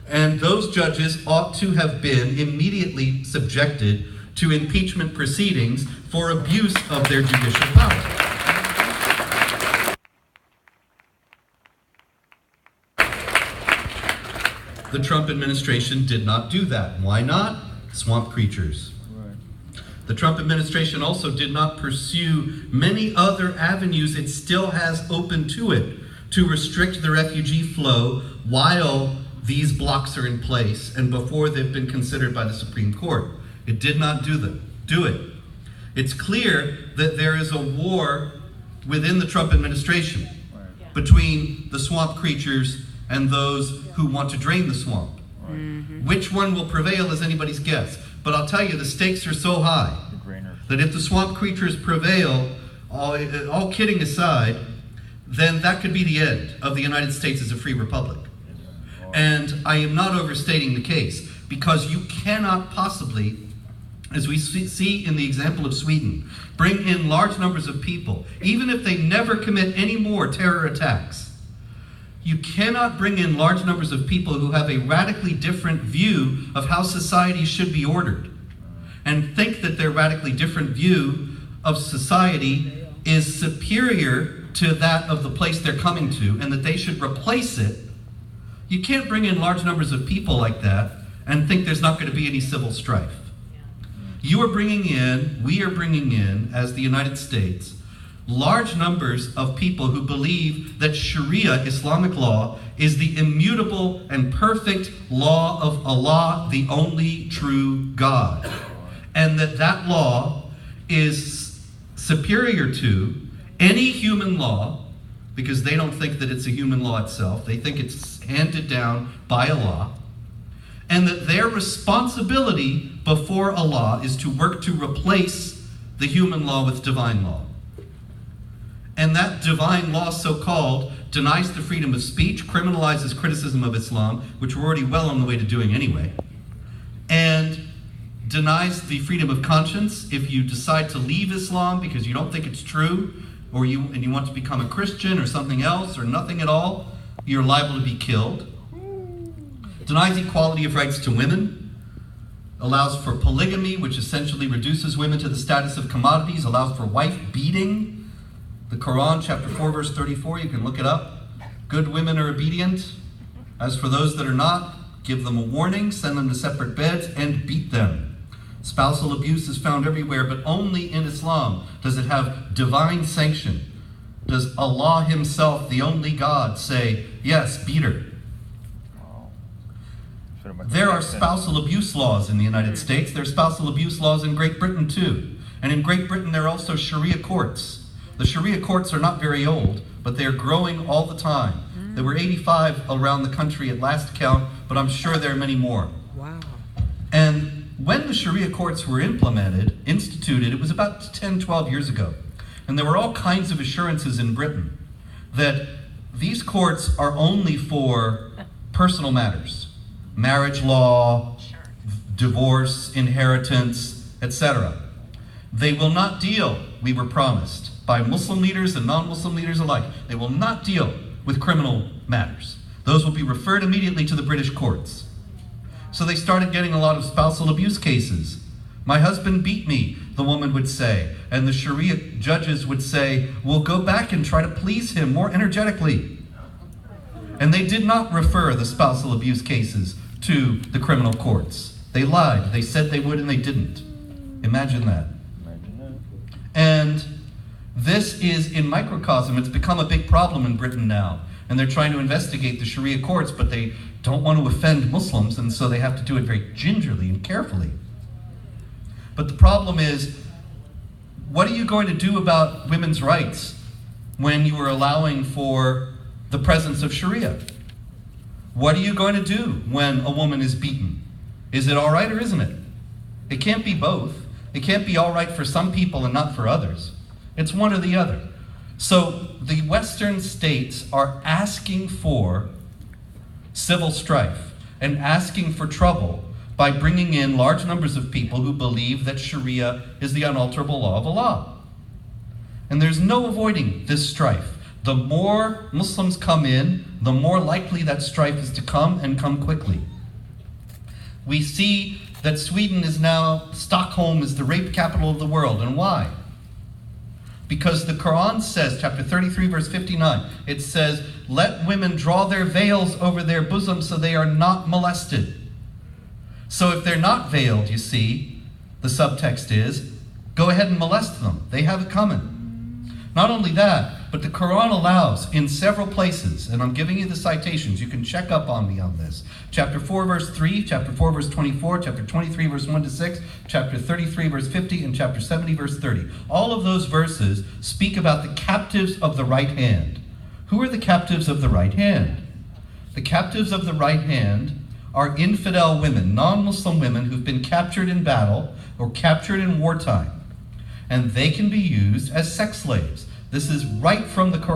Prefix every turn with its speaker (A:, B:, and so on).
A: And those judges ought to have been immediately subjected to impeachment proceedings for abuse of their judicial power. The Trump administration did not do that. Why not? Swamp creatures. The Trump administration also did not pursue many other avenues it still has open to it to restrict the refugee flow while these blocks are in place and before they've been considered by the Supreme Court. It did not do it. It's clear that there is a war within the Trump administration between the swamp creatures and those who want to drain the swamp. Which one will prevail is anybody's guess. But I'll tell you, the stakes are so high that if the swamp creatures prevail, all kidding aside, then that could be the end of the United States as a free republic. And I am not overstating the case, because you cannot possibly, as we see in the example of Sweden, bring in large numbers of people, even if they never commit any more terror attacks. You cannot bring in large numbers of people who have a radically different view of how society should be ordered and think that their radically different view of society is superior to that of the place they're coming to and that they should replace it. You can't bring in large numbers of people like that and think there's not going to be any civil strife. We are bringing in, as the United States, large numbers of people who believe that Sharia Islamic law is the immutable and perfect law of Allah, the only true God. And that law is superior to any human law, because they don't think that it's a human law itself. They think it's handed down by Allah. And that their responsibility before Allah is to work to replace the human law with divine law. And that divine law, so-called, denies the freedom of speech, criminalizes criticism of Islam, which we're already well on the way to doing anyway, and denies the freedom of conscience. If you decide to leave Islam because you don't think it's true, or you want to become a Christian or something else or nothing at all, you're liable to be killed. Denies equality of rights to women, allows for polygamy, which essentially reduces women to the status of commodities, allows for wife beating. The Quran, chapter 4, verse 34, you can look it up. Good women are obedient. As for those that are not, give them a warning, send them to separate beds, and beat them. Spousal abuse is found everywhere, but only in Islam does it have divine sanction. Does Allah himself, the only God, say, yes, beat her. There are spousal abuse laws in the United States. There are spousal abuse laws in Great Britain too. And in Great Britain there are also Sharia courts. The Sharia courts are not very old, but they're growing all the time. There were 85 around the country at last count, but I'm sure there are many more.
B: Wow.
A: And when the Sharia courts were instituted, it was about 10, 12 years ago. And there were all kinds of assurances in Britain that these courts are only for personal matters. Marriage law, divorce, inheritance, etc. They will not deal, we were promised, by Muslim leaders and non-Muslim leaders alike. They will not deal with criminal matters. Those will be referred immediately to the British courts. So they started getting a lot of spousal abuse cases. My husband beat me, the woman would say. And the Sharia judges would say, we'll go back and try to please him more energetically. And they did not refer the spousal abuse cases to the criminal courts. They lied. They said they would and they didn't. Imagine that. And this is in microcosm. It's become a big problem in Britain now. And they're trying to investigate the Sharia courts, but they don't want to offend Muslims, and so they have to do it very gingerly and carefully. But the problem is, what are you going to do about women's rights when you are allowing for the presence of Sharia? What are you going to do when a woman is beaten? Is it all right or isn't it? It can't be both. It can't be all right for some people and not for others. It's one or the other. So the Western states are asking for civil strife and asking for trouble by bringing in large numbers of people who believe that Sharia is the unalterable law of Allah. And there's no avoiding this strife. The more Muslims come in, the more likely that strife is to come and come quickly. We see that Sweden is now, Stockholm is the rape capital of the world. And why? Because the Quran says, chapter 33, verse 59, it says, let women draw their veils over their bosoms so they are not molested. So if they're not veiled, you see, the subtext is, go ahead and molest them. They have it coming. Not only that, but the Quran allows in several places, and I'm giving you the citations, you can check up on me on this. Chapter 4, verse 3, chapter 4, verse 24, chapter 23, verse 1 to 6, chapter 33, verse 50, and chapter 70, verse 30. All of those verses speak about the captives of the right hand. Who are the captives of the right hand? The captives of the right hand are infidel women, non-Muslim women who've been captured in battle or captured in wartime. And they can be used as sex slaves. This is right from the Quran.